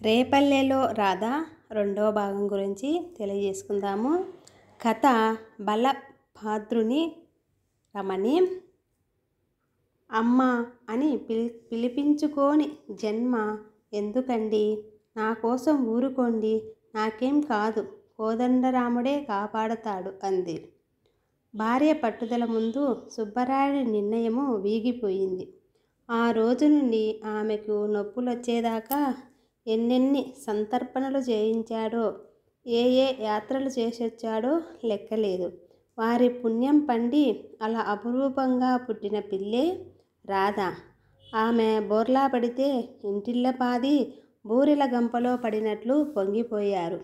రేపల్లెలో రాధ రెండవ భాగం గురించి తెలియజేసుకుందాము. కథ బలభద్రుని రమణి అమ్మ అని పిలిపించుకోని జన్మ ఎందుకండి? నా కోసం ఊరుకోండి, నాకేం కాదు, కోదండరాముడే కాపాడతాడు అంది. భార్య పట్టుదల ముందు సుబ్బరాయుడి నిర్ణయము వీగిపోయింది. ఆ రోజు నుండి ఆమెకు నొప్పులొచ్చేదాకా ఎన్నెన్ని సంతర్పణలు చేయించాడో, ఏ యాత్రలు చేసొచ్చాడో లెక్కలేదు. వారి పుణ్యం పండి అలా అపురూపంగా పుట్టిన పిల్లే రాధ. ఆమె బోర్లా పడితే ఇంటిల్లపాది బూరెల గంపలో పడినట్లు పొంగిపోయారు.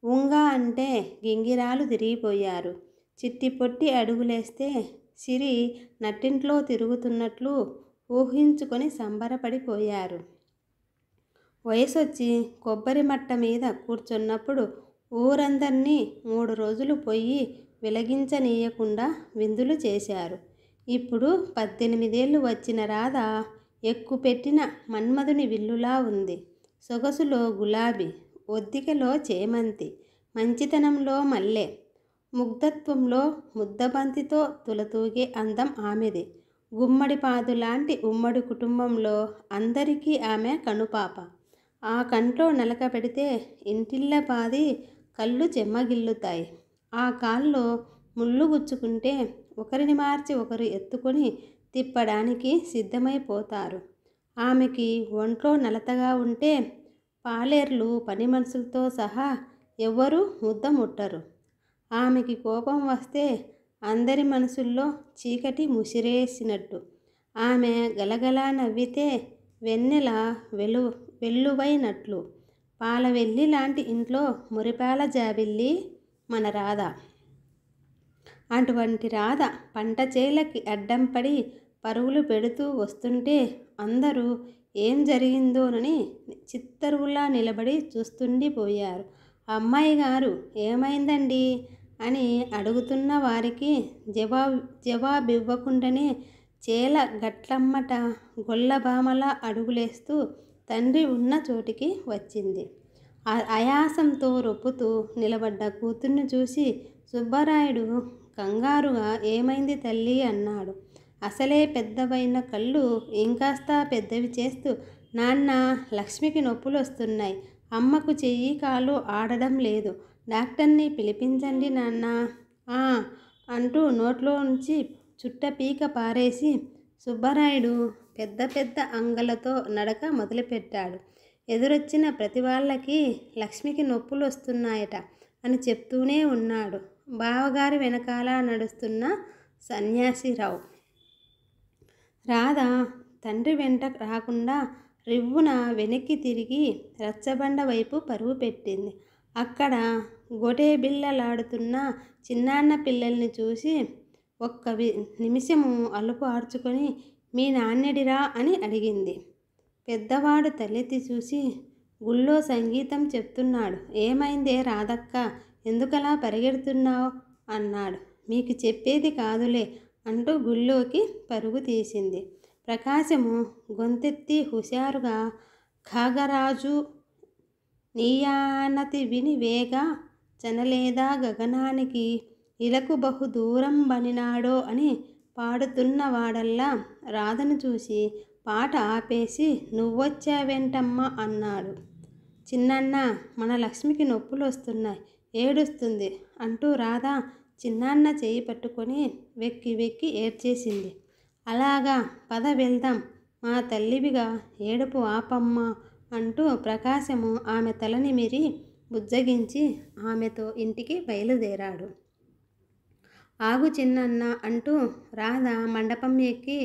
ఉంగా అంటే గింగిరాలు తిరిగిపోయారు. చిట్టి పొట్టి అడుగులేస్తే సిరి నట్టింట్లో తిరుగుతున్నట్లు ఊహించుకొని సంబరపడిపోయారు. వయసొచ్చి కొబ్బరి మట్ట మీద కూర్చున్నప్పుడు ఊరందర్నీ 3 రోజులు పొయ్యి వెలిగించనీయకుండా విందులు చేశారు. ఇప్పుడు 18 ఏళ్ళు వచ్చిన రాధ ఎక్కుపెట్టిన మన్మధుని విల్లులా ఉంది. సొగసులో గులాబీ, ఒద్దికలో చేమంతి, మంచితనంలో మల్లె, ముగ్ధత్వంలో ముద్దబంతితో తులతూగే అందం ఆమెది. గుమ్మడి పాదులాంటి ఉమ్మడి కుటుంబంలో అందరికీ ఆమె కనుపాప. ఆ కంట్లో నలక పెడితే ఇంటిల్లపాది కళ్ళు చెమ్మగిల్లుతాయి. ఆ కాల్లో ముళ్ళు గుచ్చుకుంటే ఒకరిని మార్చి ఒకరు ఎత్తుకొని తిప్పడానికి సిద్ధమైపోతారు. ఆమెకి ఒంట్లో నలతగా ఉంటే పాలేర్లు పని మనుషులతో సహా ఎవ్వరూ ముద్ద ముట్టరు. ఆమెకి కోపం వస్తే అందరి మనసుల్లో చీకటి ముసిరేసినట్టు. ఆమె గలగలా నవ్వితే వెన్నెల వెల్లువైనట్లు. పాలవెల్లి లాంటి ఇంట్లో మురిపాల జాబిల్లి మన రాధ. అటువంటి రాధ పంట చేలకి అడ్డంపడి పరుగులు పెడుతూ వస్తుంటే అందరూ ఏం జరిగిందోనని చిత్తరువులా నిలబడి చూస్తుండిపోయారు. అమ్మాయి గారు ఏమైందండి అని అడుగుతున్న వారికి జవాబివ్వకుండానే చేల గట్లమ్మట గొల్లభామలా అడుగులేస్తూ తండ్రి ఉన్న చోటికి వచ్చింది. ఆయాసంతో రొప్పుతూ నిలబడ్డ కూతుర్ని చూసి సుబ్బరాయుడు కంగారుగా ఏమైంది తల్లి అన్నాడు. అసలే పెద్దవైన కళ్ళు ఇంకాస్త పెద్దవి చేస్తూ, నాన్న, లక్ష్మికి నొప్పులొస్తున్నాయి. అమ్మకు చెయ్యి కాలు ఆడడం లేదు. డాక్టర్ని పిలిపించండి నాన్న. అంటూ నోట్లోంచి చుట్టపీక పారేసి సుబ్బరాయుడు పెద్ద పెద్ద అంగలతో నడక మొదలుపెట్టాడు. ఎదురొచ్చిన ప్రతి వాళ్ళకి లక్ష్మికి నొప్పులొస్తున్నాయట అని చెప్తూనే ఉన్నాడు. బావగారి వెనకాల నడుస్తున్న సన్యాసిరావు. రాధ తండ్రి వెంట రాకుండా రివ్వున వెనక్కి తిరిగి రచ్చబండ వైపు పరుగు పెట్టింది. అక్కడ గొటేబిళ్ళలాడుతున్న చిన్నాన్న పిల్లల్ని చూసి ఒక్క నిమిషము అలుపు ఆర్చుకొని, మీ నాన్నెడిరా అని అడిగింది. పెద్దవాడు తలెత్తి చూసి, గుళ్ళో సంగీతం చెప్తున్నాడు. ఏమైందే రాధక్క, ఎందుకలా పరిగెడుతున్నావు అన్నాడు. మీకు చెప్పేది కాదులే అంటూ గుళ్ళోకి పరుగు తీసింది. ప్రకాశము గొంతెత్తి హుషారుగా, ఖాగరాజు నీయానతి విని వేగ చనలేదా గగనానికి ఇలకు బహు దూరం బనినాడో అని పాడుతున్నవాడల్లా రాధను చూసి పాట ఆపేసి, నువ్వొచ్చావేంటమ్మా అన్నాడు. చిన్నన్న, మన లక్ష్మికి నొప్పులొస్తున్నాయి, ఏడుస్తుంది అంటూ రాధ చిన్నాన్న చేయి పట్టుకొని వెక్కి వెక్కి ఏడ్చేసింది. అలాగా, పద వెళ్దాం, మా తల్లివిగా ఏడుపు ఆపమ్మా అంటూ ప్రకాశము ఆమె తల నిమిరి బుజ్జగించి ఆమెతో ఇంటికి బయలుదేరాడు. ఆగు చిన్నన్న అంటూ రాధ మండపం ఎక్కి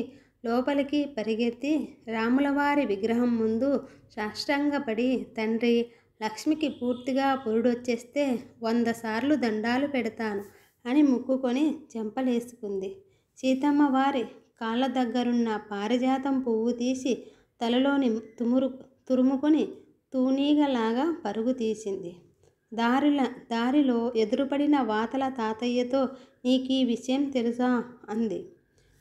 లోపలికి పరిగెత్తి రాములవారి విగ్రహం ముందు సాష్టాంగపడి, తండ్రి, లక్ష్మికి పూర్తిగా పురుడొచ్చేస్తే 100 సార్లు దండాలు పెడతాను అని మొక్కుకొని చెంపలేసుకుంది. సీతమ్మవారి కాళ్ళ దగ్గరున్న పారిజాతం పువ్వు తీసి తలలోని తురుముకొని తూనీగలాగా పరుగు తీసింది. దారిలో ఎదురుపడిన వాతల తాతయ్యతో, నీకీ విషయం తెలుసా అంది.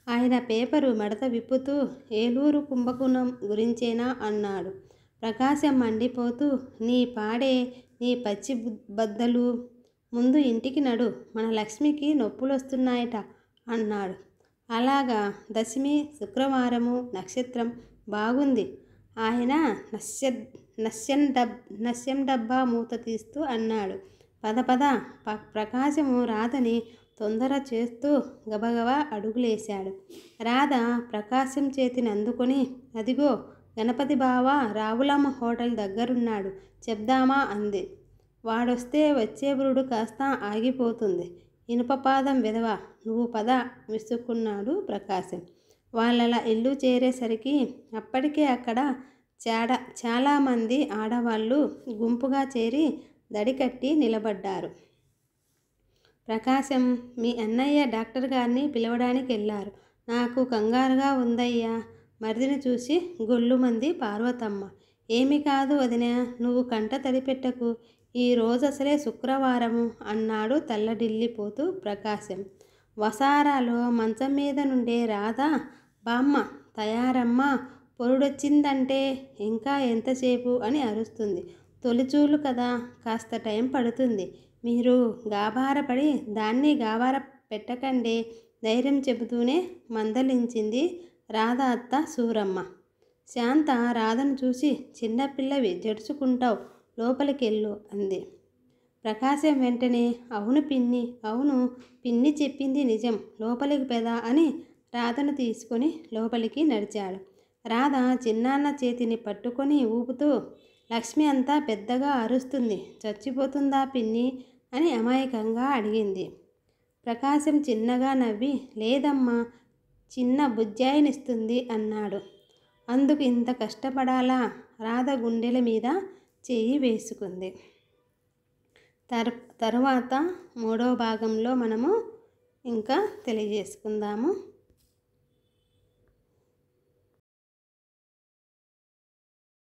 ఆయన పేపరు మడత విప్పుతూ, ఏలూరు కుంభకోణం గురించేనా అన్నాడు. ప్రకాశం మండిపోతూ, నీ పాడే, నీ పచ్చి బద్దలు, ముందు ఇంటికి నడు, మన లక్ష్మికి నొప్పులొస్తున్నాయట అన్నాడు. అలాగా, దశమి శుక్రవారము, నక్షత్రం బాగుంది. ఆయన నస్యం డబ్బా మూత తీస్తూ అన్నాడు. పద పద. ప్రకాశము రాధని తొందర చేస్తూ గబగబా అడుగులేశాడు. రాధ ప్రకాశం చేతిని అందుకొని, అదిగో గణపతి బావ రావులమ్మ హోటల్ దగ్గరున్నాడు, చెప్దామా అంది. వాడొస్తే వచ్చే బురుడు కాస్త ఆగిపోతుంది. ఇనుపపాదం విధవ, నువ్వు పద విసుక్కున్నాడు ప్రకాశం. వాళ్ళలా ఇల్లు చేరేసరికి అప్పటికే అక్కడ చాలామంది ఆడవాళ్ళు గుంపుగా చేరి దడికట్టి నిలబడ్డారు. ప్రకాశం, మీ అన్నయ్య డాక్టర్ గారిని పిలవడానికి వెళ్ళారు. నాకు కంగారుగా ఉందయ్యా. మరిదిని చూసి గొల్లుమంది పార్వతమ్మ. ఏమి కాదు వదినా, నువ్వు కంట తడిపెట్టకు, ఈ రోజు అసలే శుక్రవారము అన్నాడు తల్లడిల్లిపోతూ ప్రకాశం. వసారాలో మంచం మీద నుండే రాధ, బామ్మ తయారమ్మ, పొరుడొచ్చిందంటే ఇంకా ఎంతసేపు అని అరుస్తుంది. తొలిచూలు కదా, కాస్త టైం పడుతుంది. మీరు గాభారపడి దాన్ని గాభార పెట్టకండి, ధైర్యం చెబుతూనే మందలించింది రాధ అత్త సూరమ్మ. శాంత రాధను చూసి, చిన్నపిల్లవి జడుచుకుంటావు, లోపలికెళ్ళు అంది. ప్రకాశం వెంటనే, అవును పిన్ని, అవును పిన్ని చెప్పింది నిజం, లోపలికి పెదా అని రాధను తీసుకొని లోపలికి నడిచాడు. రాధ చిన్నాన్న చేతిని పట్టుకొని ఊపుతూ, లక్ష్మి అంతా పెద్దగా అరుస్తుంది, చచ్చిపోతుందా పిన్ని అని అమాయకంగా అడిగింది. ప్రకాశం చిన్నగా నవ్వి, లేదమ్మా, చిన్న బుజ్జాయినిస్తుంది అన్నాడు. అందుకు ఇంత కష్టపడాలా? రాధ గుండెల మీద చెయ్యి వేసుకుంది. తరువాత 3వ భాగంలో మనము ఇంకా తెలియజేసుకుందాము.